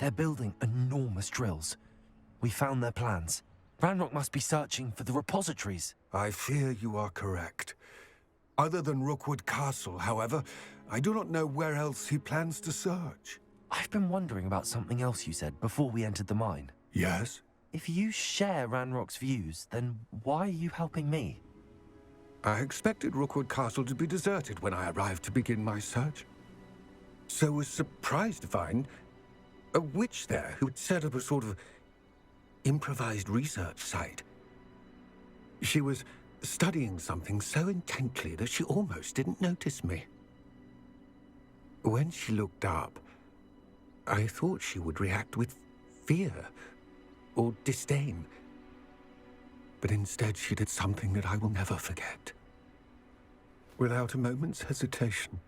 They're building enormous drills. We found their plans. Ranrock must be searching for the repositories. I fear you are correct. Other than Rookwood Castle, however, I do not know where else he plans to search. I've been wondering about something else you said before we entered the mine. Yes? If you share Ranrock's views, then why are you helping me? I expected Rookwood Castle to be deserted when I arrived to begin my search. So was surprised to find a witch there who had set up a sort of improvised research site. She was studying something so intently that she almost didn't notice me. When she looked up, I thought she would react with fear or disdain. But instead she did something that I will never forget. Without a moment's hesitation,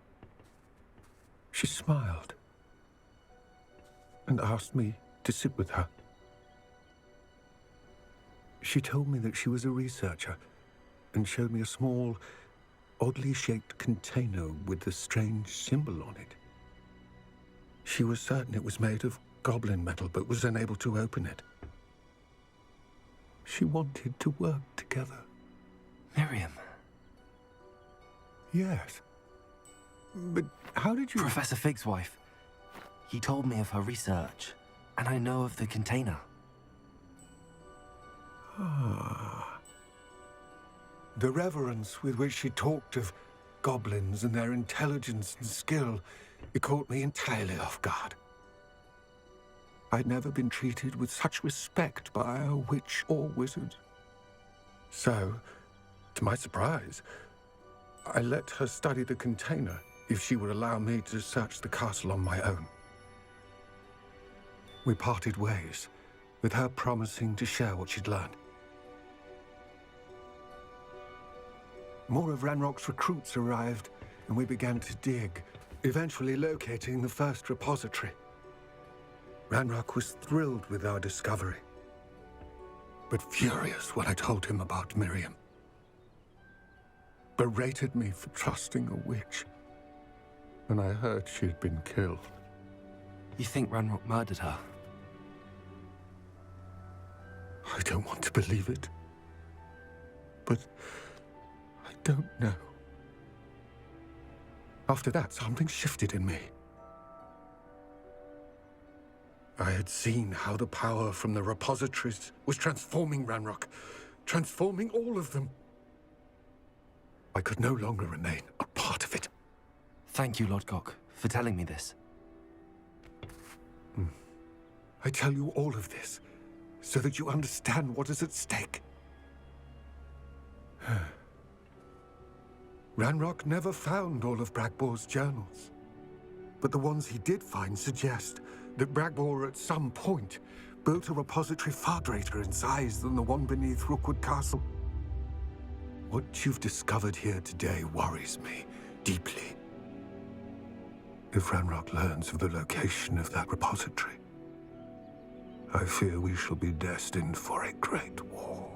she smiled and asked me to sit with her. She told me that she was a researcher and showed me a small, oddly shaped container with a strange symbol on it. She was certain it was made of goblin metal, but was unable to open it. She wanted to work together. Miriam. Yes. But how did you... Professor Fig's wife. He told me of her research, and I know of the container. Ah. The reverence with which she talked of goblins and their intelligence and skill, it caught me entirely off guard. I'd never been treated with such respect by a witch or wizard. So, to my surprise, I let her study the container if she would allow me to search the castle on my own. We parted ways, with her promising to share what she'd learned. More of Ranrock's recruits arrived, and we began to dig, eventually locating the first repository. Ranrock was thrilled with our discovery, but furious when I told him about Miriam. Berated me for trusting a witch, and I heard she'd been killed. You think Ranrock murdered her? I don't want to believe it, but I don't know. After that, something shifted in me. I had seen how the power from the repositories was transforming Ranrock, transforming all of them. I could no longer remain a part of it. Thank you, Lodgok, for telling me this. I tell you all of this so that you understand what is at stake. Ranrock never found all of Bragbor's journals, but the ones he did find suggest that Bragbor at some point built a repository far greater in size than the one beneath Rookwood Castle. What you've discovered here today worries me deeply. If Ranrock learns of the location of that repository, I fear we shall be destined for a great war.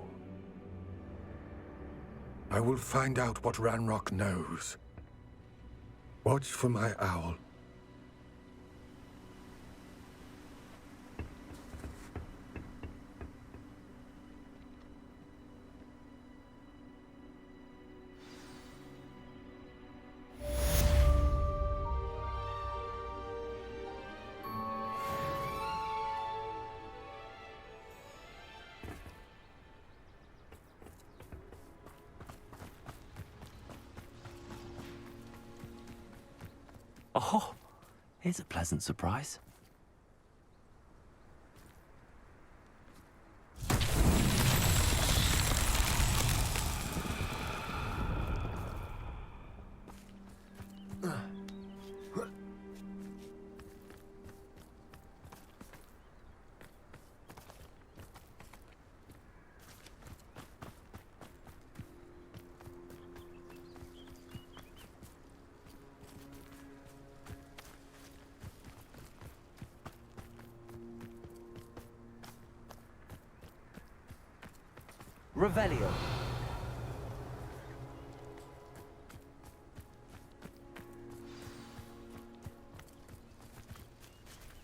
I will find out what Ranrock knows. Watch for my owl. Oh, here's a pleasant surprise. Revelio.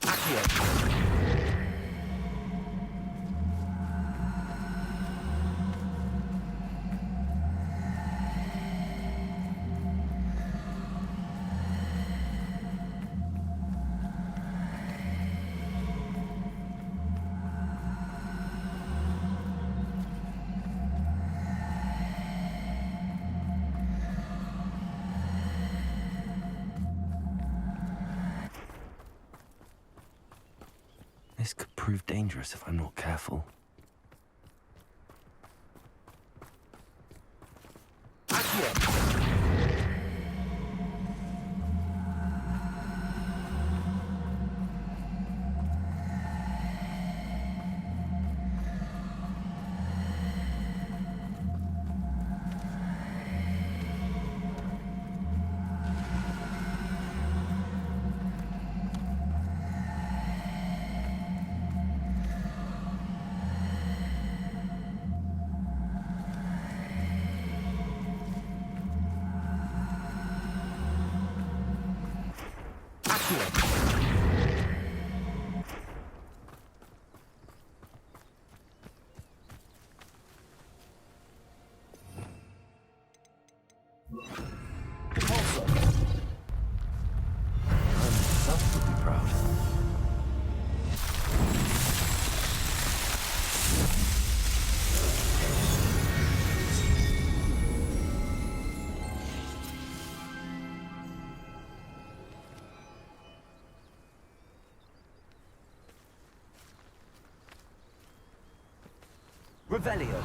Accio. This could prove dangerous if I'm not careful. Revelio.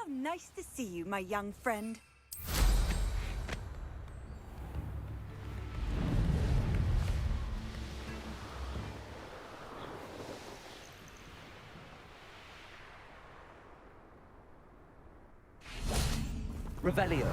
How nice to see you, my young friend. Revelio.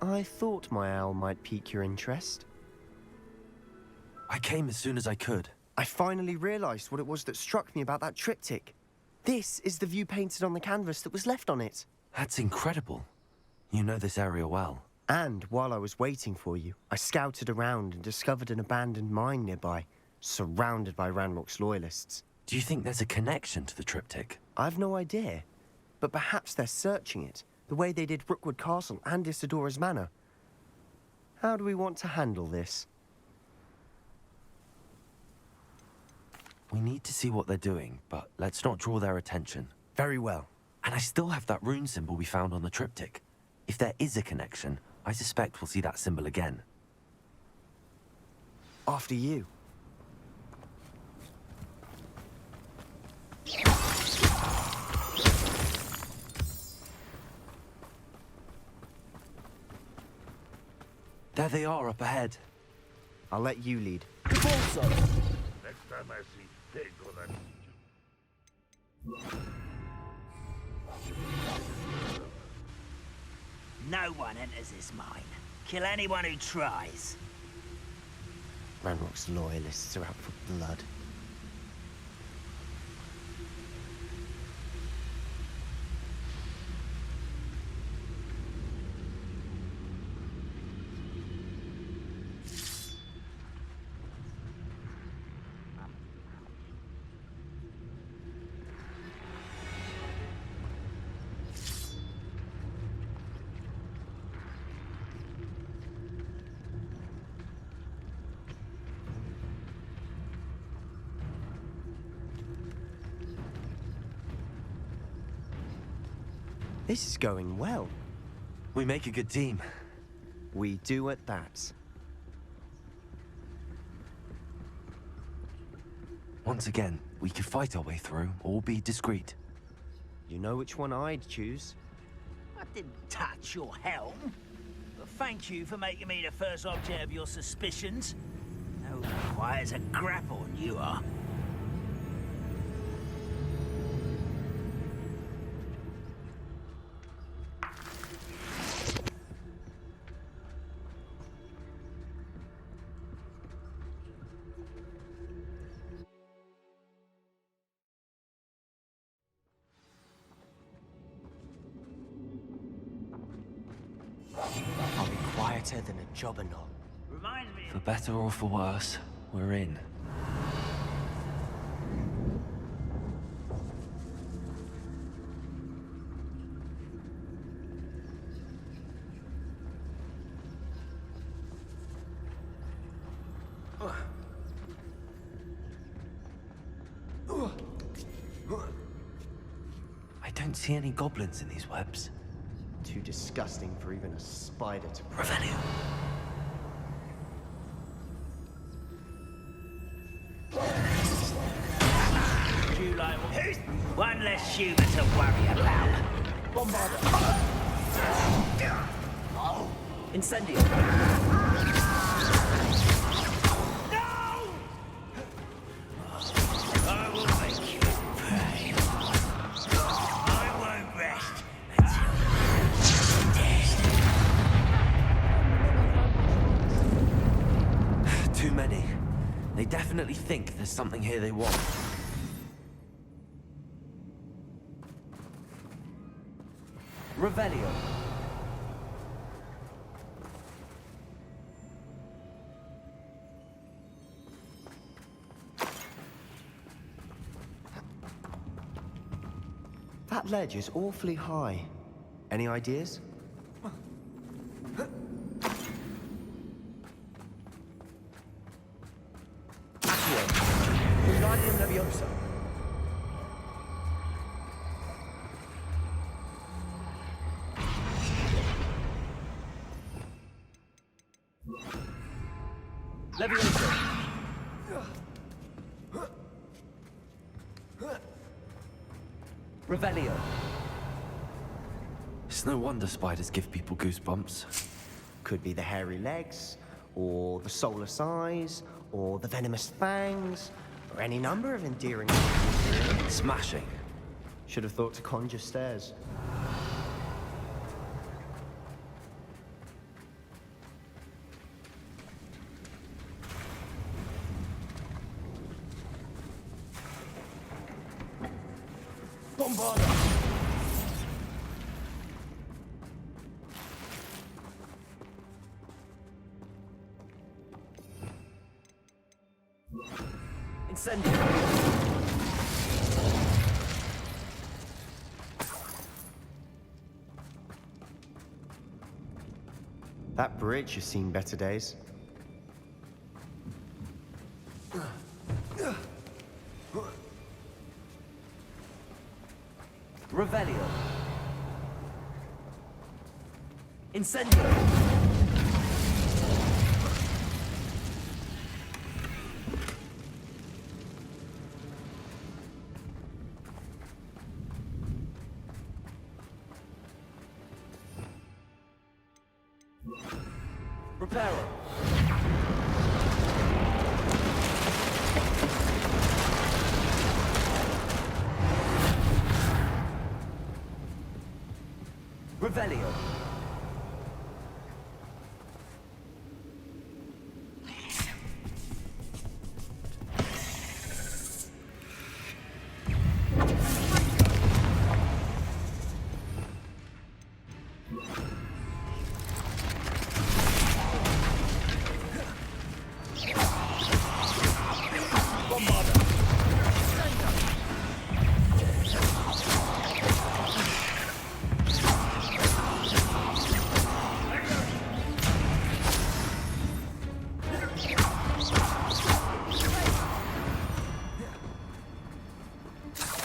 I thought my owl might pique your interest. I came as soon as I could. I finally realized what it was that struck me about that triptych. This is the view painted on the canvas that was left on it. That's incredible. You know this area well. And while I was waiting for you, I scouted around and discovered an abandoned mine nearby, surrounded by Ranrock's loyalists. Do you think there's a connection to the triptych? I've no idea, but perhaps they're searching it, the way they did Rookwood Castle and Isidora's Manor. How do we want to handle this? We need to see what they're doing, but let's not draw their attention. Very well. And I still have that rune symbol we found on the triptych. If there is a connection, I suspect we'll see that symbol again. After you. There they are up ahead. I'll let you lead. Next time I see, they go that No one enters this mine. Kill anyone who tries. Ranrock's loyalists are out for blood. This is going well. We make a good team. We do at that. Once again, we could fight our way through, or be discreet. You know which one I'd choose. I didn't touch your helm. But thank you for making me the first object of your suspicions. No quiet as a grapple, you are. I'll be quieter than a jobberknoll. Reminds me For better or for worse, we're in. I don't see any goblins in these webs. Too disgusting for even a spider to break. Revelio. you like one less human to worry about. Incendio. I will make you pay. I won't rest until you're dead. Too many. They definitely think there's something here they want. Revelio. That ledge is awfully high. Any ideas? Accio. Wingardium Leviosa. Leviosa. Revelio. It's no wonder spiders give people goosebumps. Could be the hairy legs, or the soulless eyes, or the venomous fangs, or any number of endearing... Smashing. Should have thought to conjure stairs. Bombarda! Incendio! That bridge has seen better days. Revelio. Incendio. Reparo. Revelio.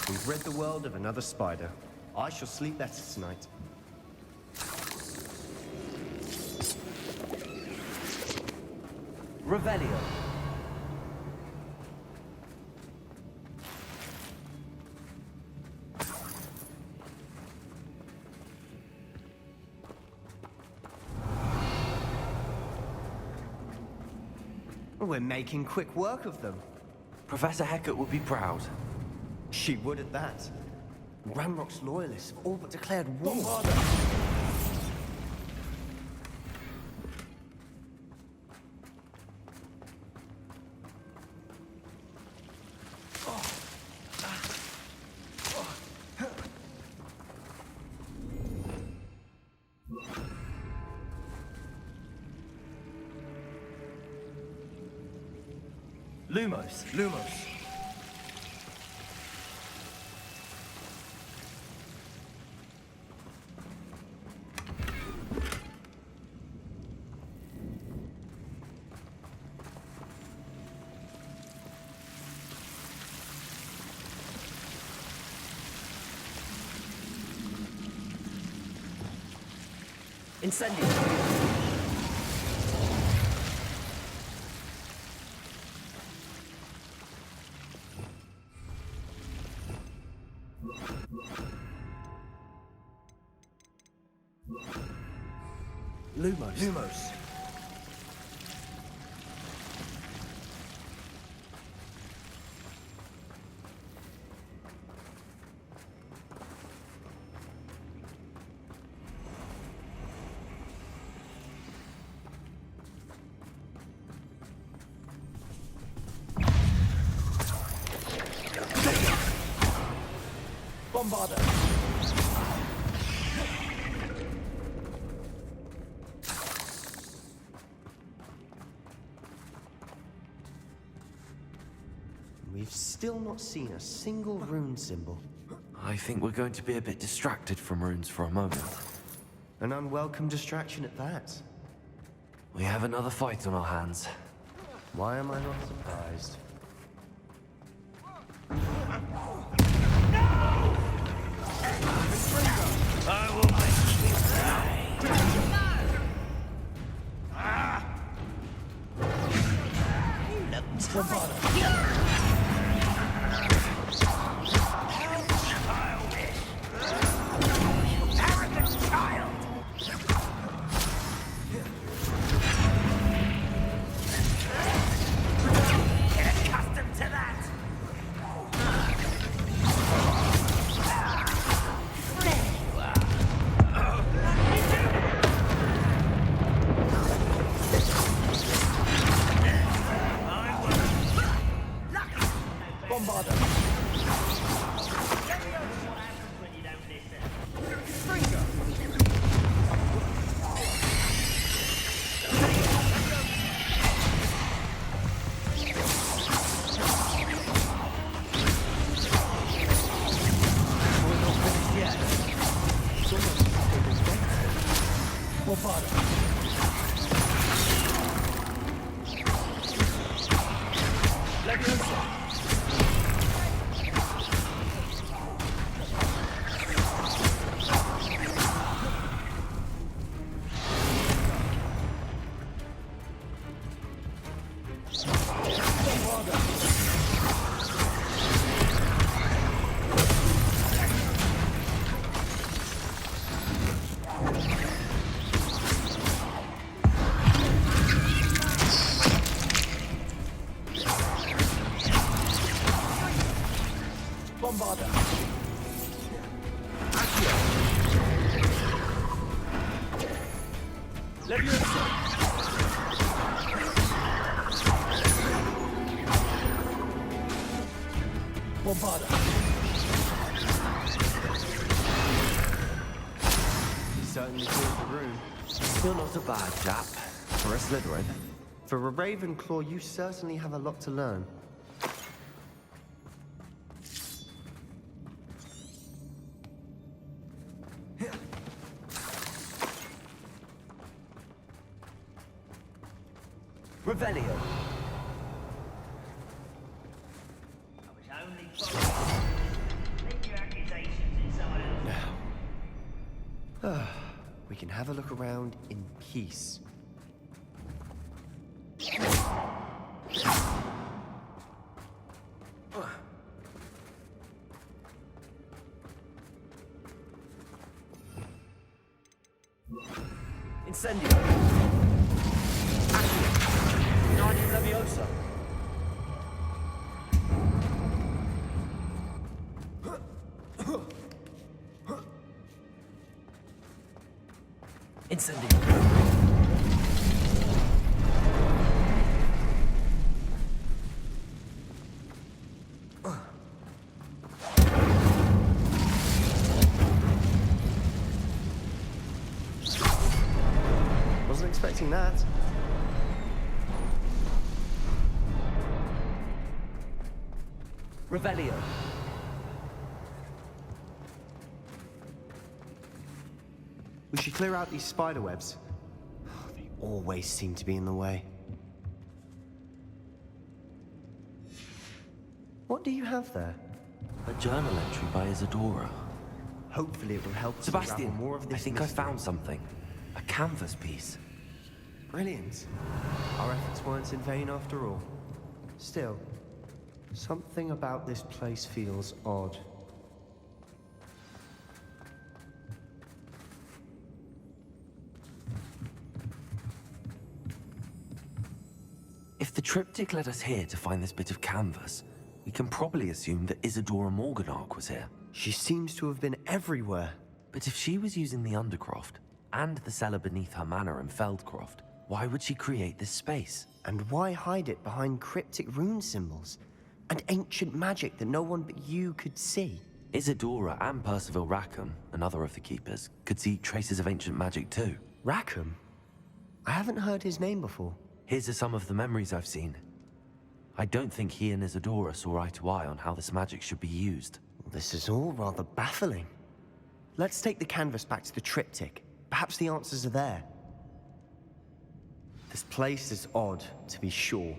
We've rid the world of another spider. I shall sleep better tonight. Revelio. We're making quick work of them. Professor Hecat would be proud. She would at that. Ramrock's loyalists have all but declared war. Lumos. Lumos. Incendio. Lumos. Lumos. Bombarda. We've still not seen a single rune symbol. I think we're going to be a bit distracted from runes for a moment. An unwelcome distraction at that. We have another fight on our hands. Why am I not surprised? I will make you die. You look tired. Get accustomed to that. Certainly cleared the room. Still not a bad chap. For a Slytherin. For a Ravenclaw, you certainly have a lot to learn. Revelio. I was only following. Leave your accusations in someone else. We can have a look around in peace. Incendio. Guardian Leviosa. Incendio. Wasn't expecting that. Revelio. We should clear out these spider webs. They always seem to be in the way. What do you have there? A journal entry by Isadora. Hopefully it will help us unravel Sebastian, more of I this think mystery. I found something. A canvas piece. Brilliant. Our efforts weren't in vain after all. Still, something about this place feels odd. If the triptych led us here to find this bit of canvas, we can probably assume that Isadora Morganach was here. She seems to have been everywhere. But if she was using the Undercroft, and the cellar beneath her manor in Feldcroft, why would she create this space? And why hide it behind cryptic rune symbols? And ancient magic that no one but you could see? Isadora and Percival Rackham, another of the Keepers, could see traces of ancient magic too. Rackham? I haven't heard his name before. Here are some of the memories I've seen. I don't think he and Isadora saw eye to eye on how this magic should be used. This is all rather baffling. Let's take the canvas back to the triptych. Perhaps the answers are there. This place is odd, to be sure,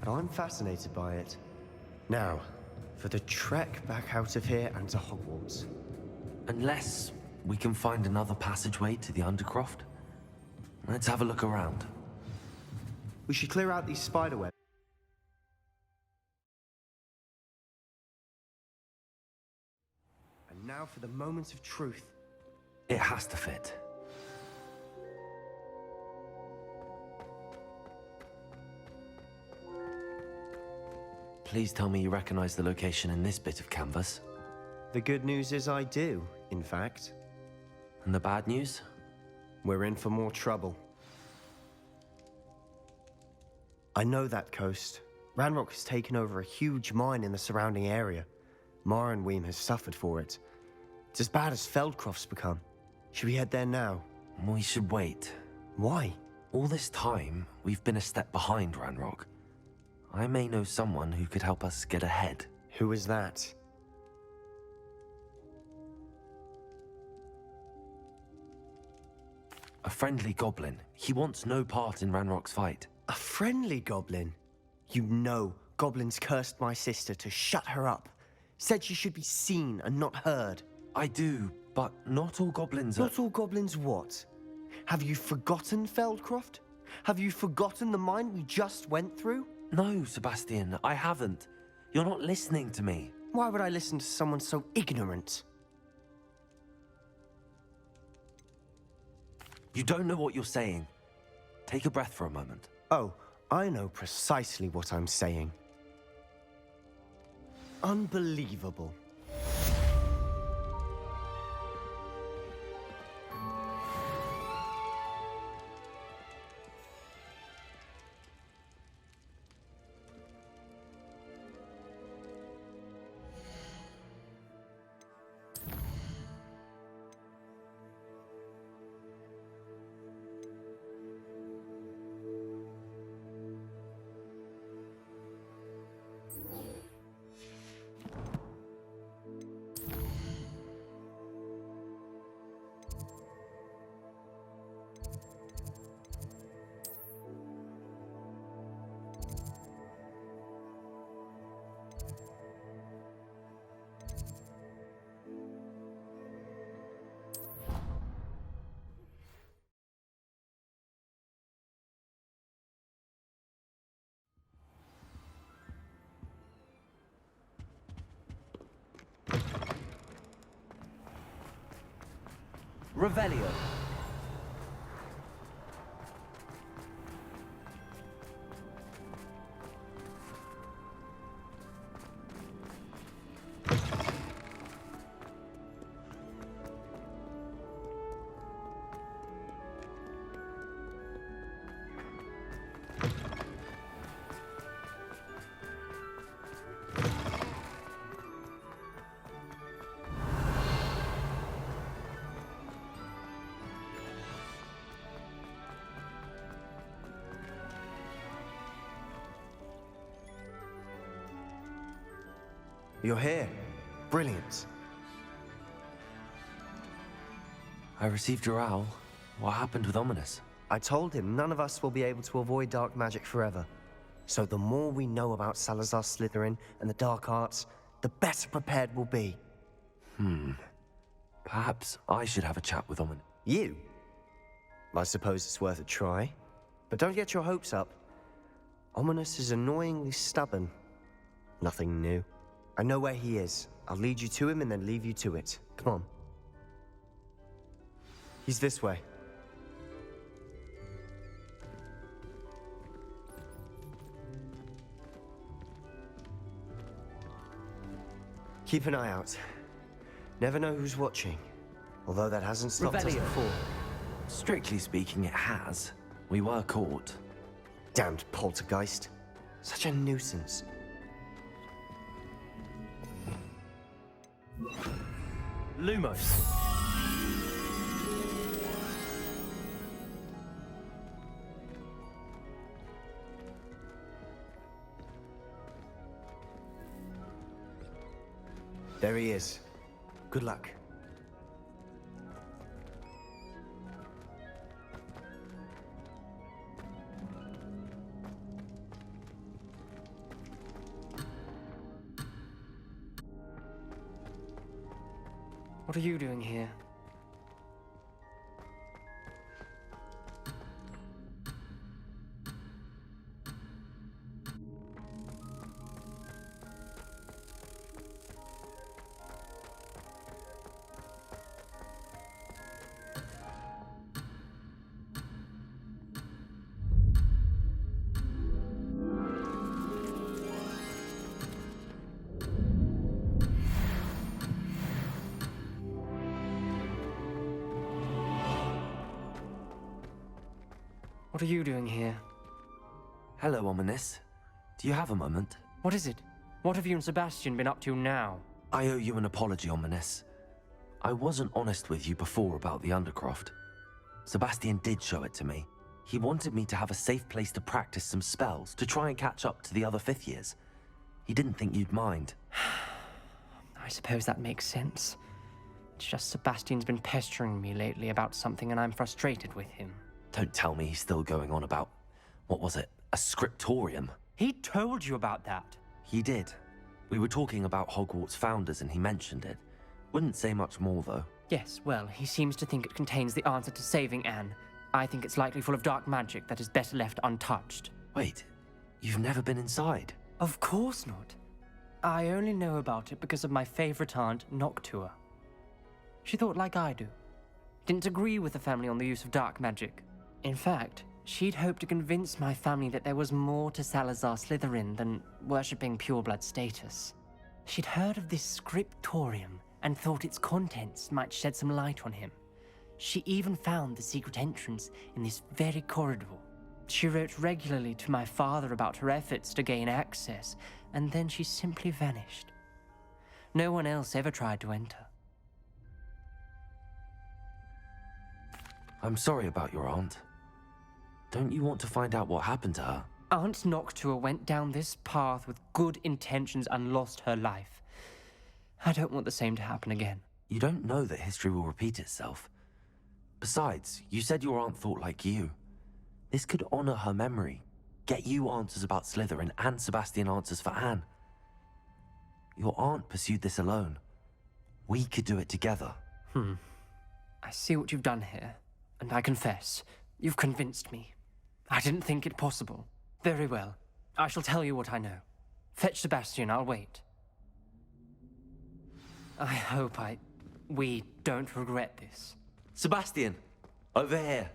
but I'm fascinated by it. Now, for the trek back out of here and to Hogwarts. Unless we can find another passageway to the Undercroft. Let's have a look around. We should clear out these spider webs. And now for the moment of truth. It has to fit. Please tell me you recognize the location in this bit of canvas. The good news is I do, in fact. And the bad news? We're in for more trouble. I know that coast. Ranrock has taken over a huge mine in the surrounding area. Mornweem has suffered for it. It's as bad as Feldcroft's become. Should we head there now? We should wait. Why? All this time, we've been a step behind Ranrock. I may know someone who could help us get ahead. Who is that? A A friendly goblin. He wants no part in Ranrock's fight. A friendly goblin? You know, goblins cursed my sister to shut her up. Said she should be seen and not heard. I do, but not all goblins are... Not all goblins what? Have you forgotten Feldcroft? Have you forgotten the mine we just went through? No, Sebastian, I haven't. You're not listening to me. Why would I listen to someone so ignorant? You don't know what you're saying. Take a breath for a moment. Oh, I know precisely what I'm saying. Unbelievable. Revelio. You're here. Brilliant. I received your owl. What happened with Ominous? I told him none of us will be able to avoid dark magic forever. So the more we know about Salazar Slytherin and the dark arts, the better prepared we'll be. Perhaps I should have a chat with Ominous. You? I suppose it's worth a try. But don't get your hopes up. Ominous is annoyingly stubborn. Nothing new. I know where he is. I'll lead you to him and then leave you to it. Come on. He's this way. Keep an eye out. Never know who's watching. Although that hasn't stopped us Revelio. before. Strictly speaking, it has. We were caught. Damned poltergeist. Such a nuisance. Lumos. There he is. Good luck. What are you doing here? What are you doing here? Hello, Ominous. Do you have a moment? What is it? What have you and Sebastian been up to now? I owe you an apology, Ominous. I wasn't honest with you before about the Undercroft. Sebastian did show it to me. He wanted me to have a safe place to practice some spells, to try and catch up to the other fifth years. He didn't think you'd mind. I suppose that makes sense. It's just Sebastian's been pestering me lately about something and I'm frustrated with him. Don't tell me he's still going on about, what was it, a scriptorium? He told you about that. He did. We were talking about Hogwarts founders and he mentioned it. Wouldn't say much more though. Yes, well, he seems to think it contains the answer to saving Anne. I think it's likely full of dark magic that is better left untouched. Wait, you've never been inside? Of course not. I only know about it because of my favorite aunt, Noctua. She thought like I do. Didn't agree with the family on the use of dark magic. In fact, she'd hoped to convince my family that there was more to Salazar Slytherin than worshipping pureblood status. She'd heard of this scriptorium and thought its contents might shed some light on him. She even found the secret entrance in this very corridor. She wrote regularly to my father about her efforts to gain access, and then she simply vanished. No one else ever tried to enter. I'm sorry about your aunt. Don't you want to find out what happened to her? Aunt Noctua went down this path with good intentions and lost her life. I don't want the same to happen again. You don't know that history will repeat itself. Besides, you said your aunt thought like you. This could honor her memory, get you answers about Slytherin and Sebastian answers for Anne. Your aunt pursued this alone. We could do it together. I see what you've done here, and I confess, you've convinced me. I didn't think it possible. Very well. I shall tell you what I know. Fetch Sebastian, I'll wait. I hope we don't regret this. Sebastian! Over here!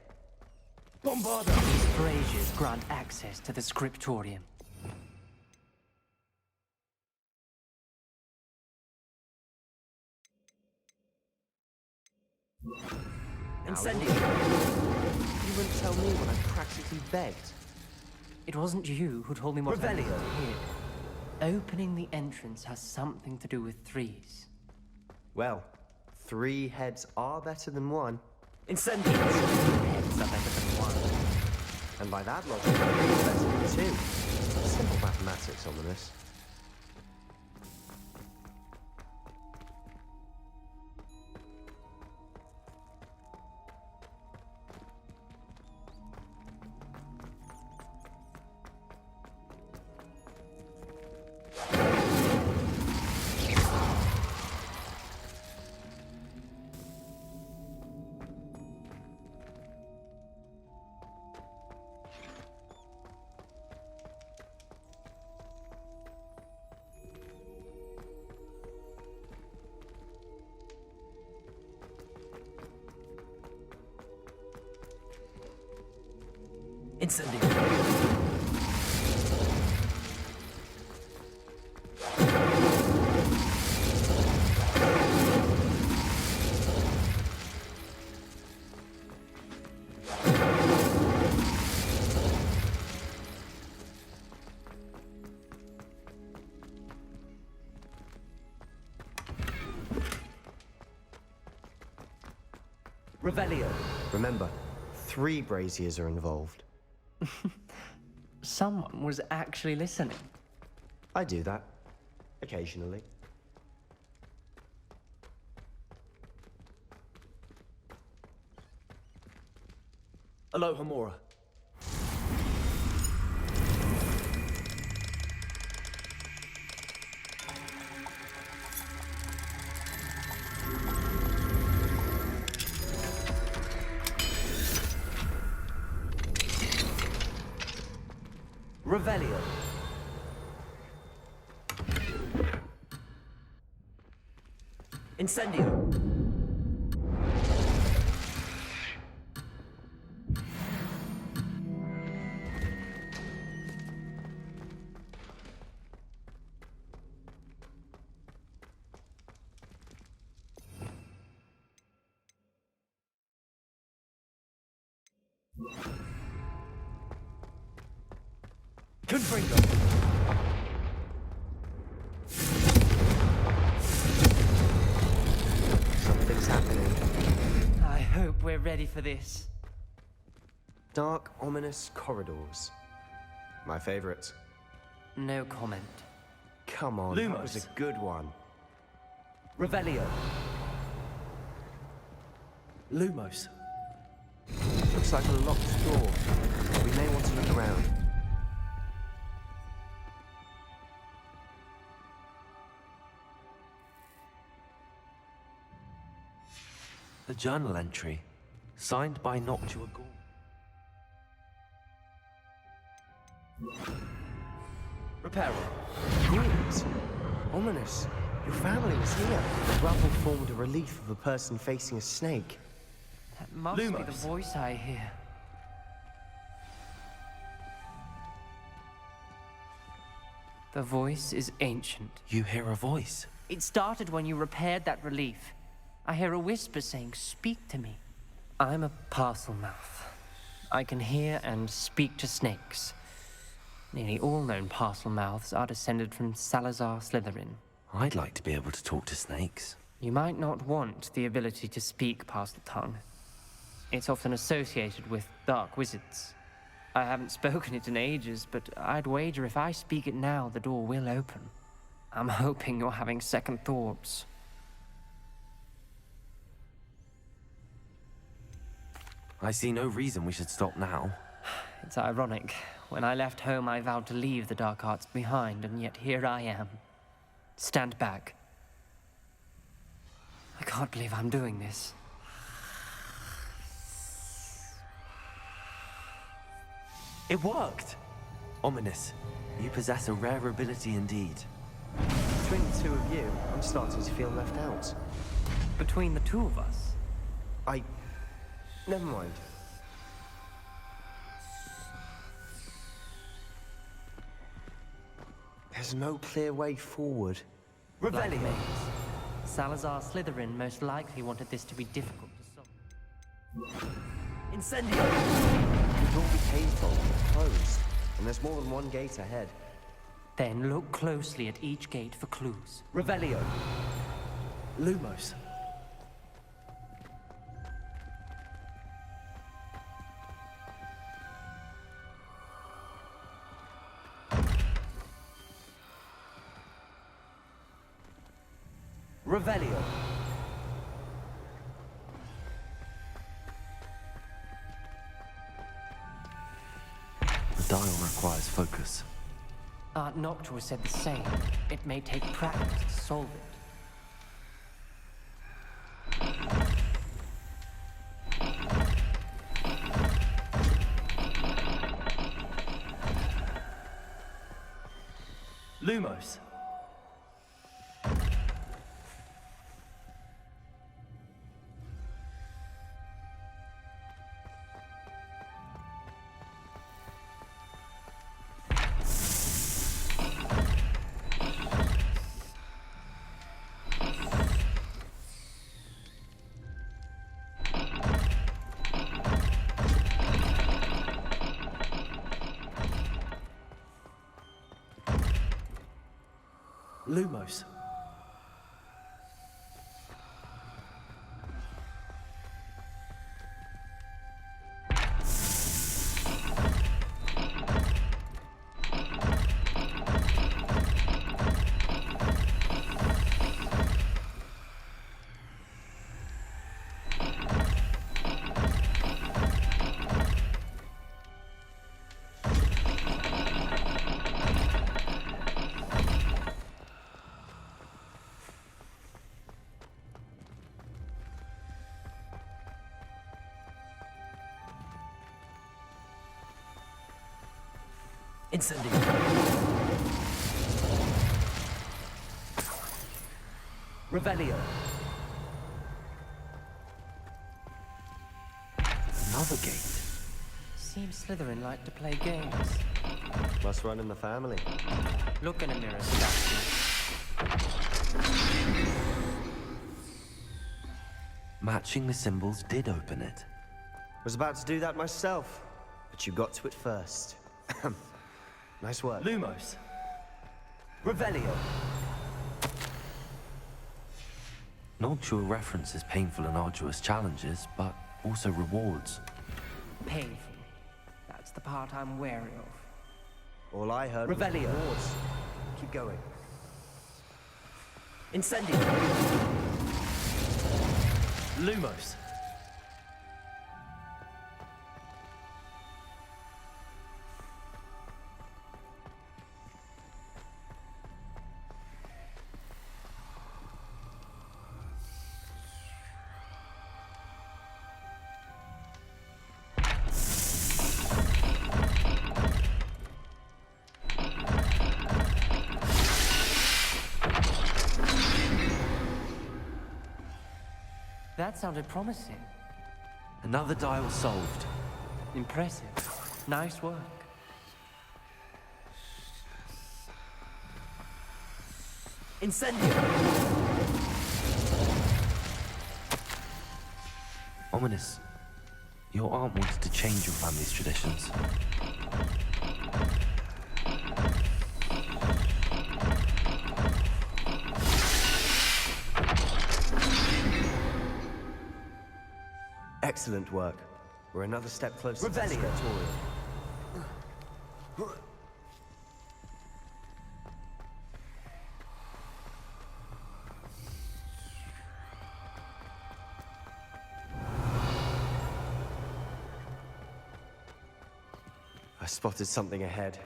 Bombarda! These braziers grant access to the scriptorium. Incendio! You wouldn't tell me when I practically begged. It wasn't you who told me what I needed Revelio. to hear. Opening the entrance has something to do with threes. Well, 3 heads are better than 1. Incendio! Heads are better than one. And by that logic, 3 is better than 2. Simple mathematics, ominous. Incendio! Revelio! Remember, 3 braziers are involved. Someone was actually listening. I do that. Occasionally. Aloha Mora. Revelio. Incendio. Confringo. Something's happening. I hope we're ready for this. Dark, ominous corridors. My favorite. No comment. Come on, that was a good one. Revelio. Lumos. Looks like a locked door. We may want to look around. The journal entry, signed by Noctua Ghoul. Reparo. Ghouls. Ominous. Your family was here. The rubble formed a relief of a person facing a snake. That must be the Lumos. voice I hear. The voice is ancient. You hear a voice. It started when you repaired that relief. I hear a whisper saying, "Speak to me." I'm a parcel mouth. I can hear and speak to snakes. Nearly all known parcel mouths are descended from Salazar Slytherin. I'd like to be able to talk to snakes. You might not want the ability to speak parcel tongue. It's often associated with dark wizards. I haven't spoken it in ages, but I'd wager if I speak it now, the door will open. I'm hoping you're having second thoughts. I see no reason we should stop now. It's ironic. When I left home, I vowed to leave the dark arts behind, and yet here I am. Stand back. I can't believe I'm doing this. It worked! Ominous. You possess a rare ability indeed. Between the two of you, I'm starting to feel left out. Between the two of us, Never mind. There's no clear way forward. Black Maze. Salazar Slytherin most likely wanted this to be difficult to solve. Incendio! The door became closed, and there's more than one gate ahead. Then look closely at each gate for clues. Revelio. Lumos. Revelio. The dial requires focus. Aunt Noctua said the same. It may take practice to solve it. Lumos. Lumos. Incendio. Revelio. Another gate. Seems Slytherin like to play games. Must run in the family. Look in a mirror, Sebastian. Matching the symbols did open it. Was about to do that myself, but you got to it first. Nice work. Lumos. Revelio. Noctua references painful and arduous challenges, but also rewards. Painful. That's the part I'm wary of. All I heard was Revelio. rewards. Keep going. Incendio. Lumos. That sounded promising. Another dial solved. Impressive. Nice work. Incendio! Ominous. Your aunt wanted to change your family's traditions. Excellent work. We're another step closer to the Revelio. scriptorium. I spotted something ahead.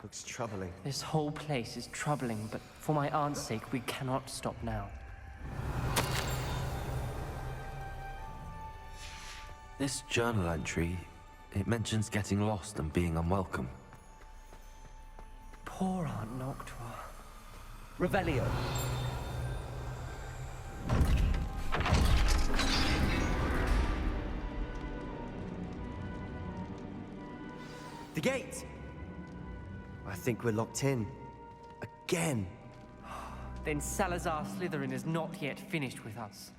Looks troubling. This whole place is troubling, but for my aunt's sake, we cannot stop now. This journal entry, it mentions getting lost and being unwelcome. Poor Aunt Noctua. Revelio. The gate! I think we're locked in. Again. Then Salazar Slytherin is not yet finished with us.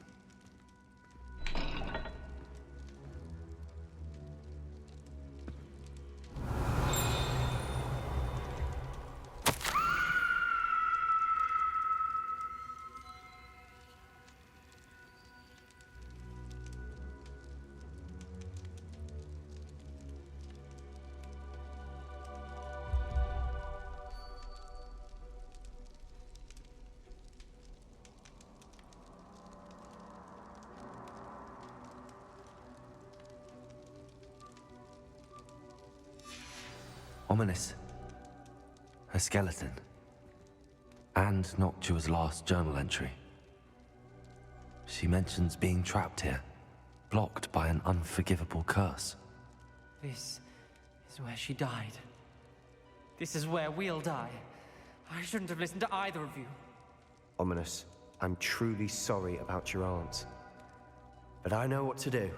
Ominous. Her skeleton. And Noctua's last journal entry. She mentions being trapped here, blocked by an unforgivable curse. This is where she died. This is where we'll die. I shouldn't have listened to either of you. Ominous, I'm truly sorry about your aunt. But I know what to do.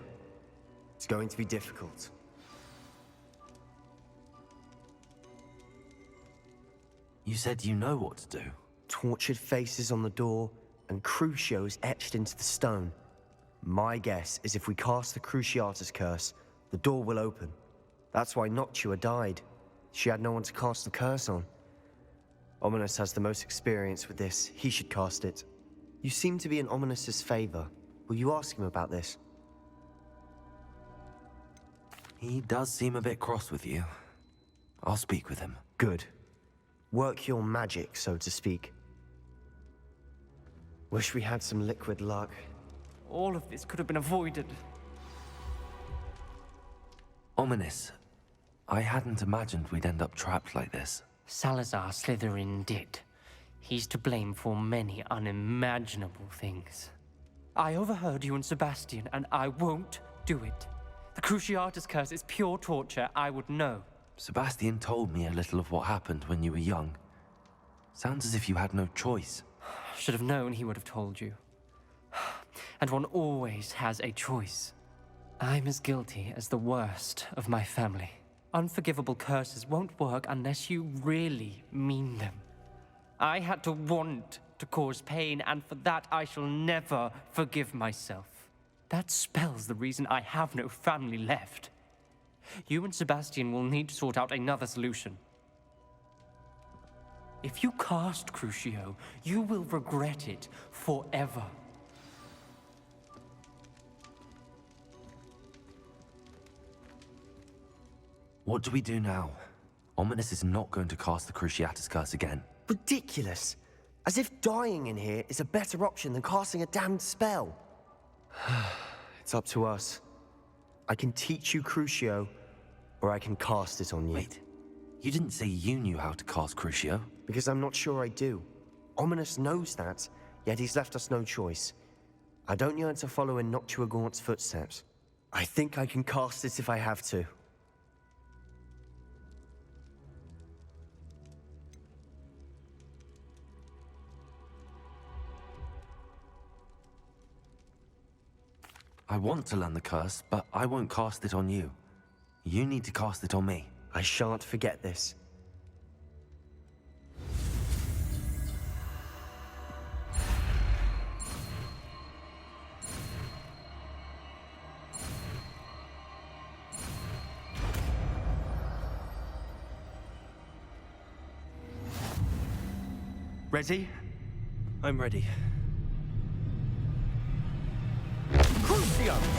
It's going to be difficult. You said you know what to do. Tortured faces on the door, and Crucios etched into the stone. My guess is if we cast the Cruciatus curse, the door will open. That's why Noctua died. She had no one to cast the curse on. Ominous has the most experience with this. He should cast it. You seem to be in Ominous's favor. Will you ask him about this? He does seem a bit cross with you. I'll speak with him. Good. Work your magic, so to speak. Wish we had some liquid luck. All of this could have been avoided. Ominous. I hadn't imagined we'd end up trapped like this. Salazar Slytherin did. He's to blame for many unimaginable things. I overheard you and Sebastian, and I won't do it. The Cruciatus curse is pure torture, I would know. Sebastian told me a little of what happened when you were young. Sounds as if you had no choice. Should have known he would have told you. And one always has a choice. I'm as guilty as the worst of my family. Unforgivable curses won't work unless you really mean them. I had to want to cause pain, and for that I shall never forgive myself. That spells the reason I have no family left. You and Sebastian will need to sort out another solution. If you cast Crucio, you will regret it forever. What do we do now? Ominous is not going to cast the Cruciatus curse again. Ridiculous. As if dying in here is a better option than casting a damned spell. It's up to us. I can teach you Crucio, or I can cast it on you. Wait, you didn't say you knew how to cast Crucio? Because I'm not sure I do. Ominous knows that, yet he's left us no choice. I don't yearn to follow in Noctua Gaunt's footsteps. I think I can cast it if I have to. I want to learn the curse, but I won't cast it on you. You need to cast it on me. I shan't forget this. Ready? I'm ready. Crucio! Are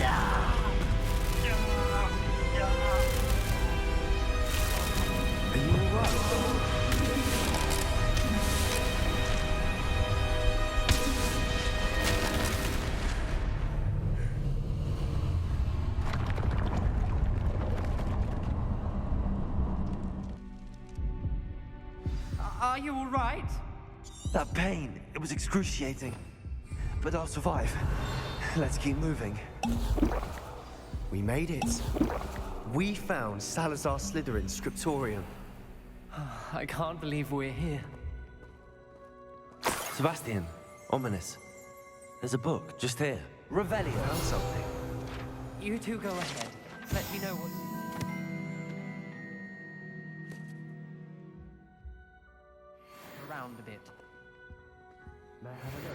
you alright? Are you all right? That pain, it was excruciating. But I'll survive. Let's keep moving. We made it. We found Salazar Slytherin's scriptorium. I can't believe we're here. Sebastian, ominous. There's a book just here. Revelio. Found something. You two go ahead. Let me know what... Around a bit. May I have a go?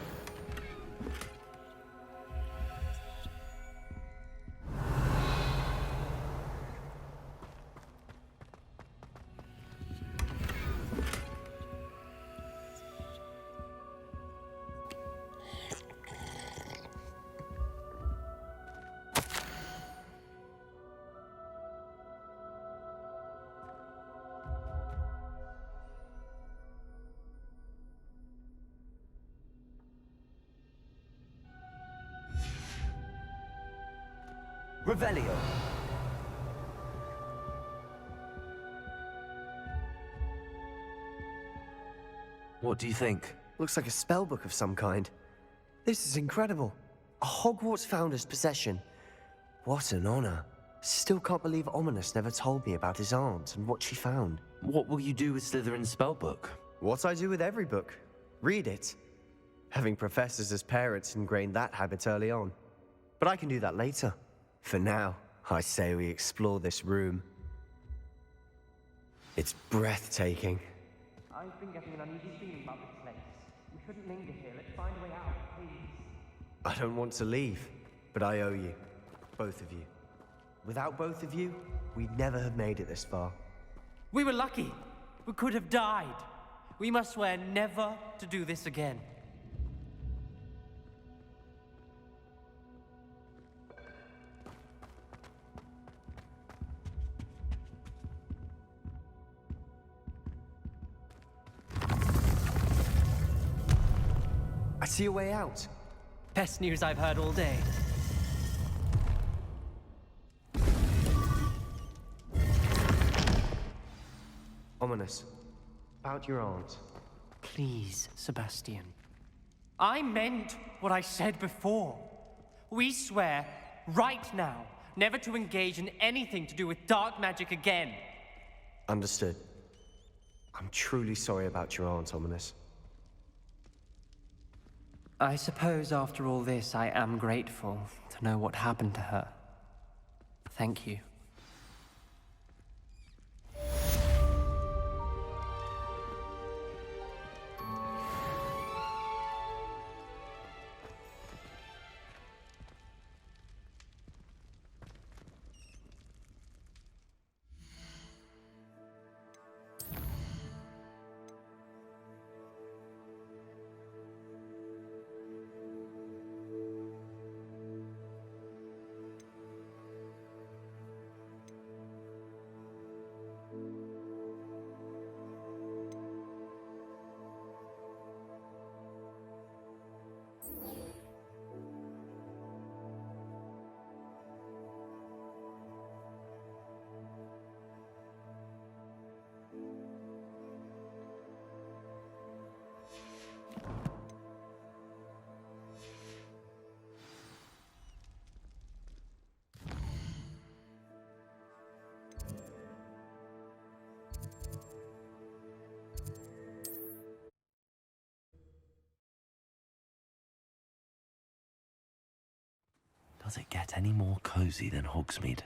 Revelio. What do you think? Looks like a spellbook of some kind. This is incredible. A Hogwarts founder's possession. What an honor. Still can't believe Ominous never told me about his aunt and what she found. What will you do with Slytherin's spellbook? What I do with every book. Read it. Having professors as parents ingrained that habit early on. But I can do that later. For now, I say we explore this room. It's breathtaking. I've been getting an uneasy feeling about this place. We shouldn't linger here. Let's find a way out, please. I don't want to leave, but I owe you. Both of you. Without both of you, we'd never have made it this far. We were lucky. We could have died. We must swear never to do this again. I see a way out. Best news I've heard all day. Ominous. About your aunt. Please, Sebastian. I meant what I said before. We swear, right now, never to engage in anything to do with dark magic again. Understood. I'm truly sorry about your aunt, Ominous. I suppose after all this, I am grateful to know what happened to her. Thank you. Does it get any more cozy than Hogsmeade?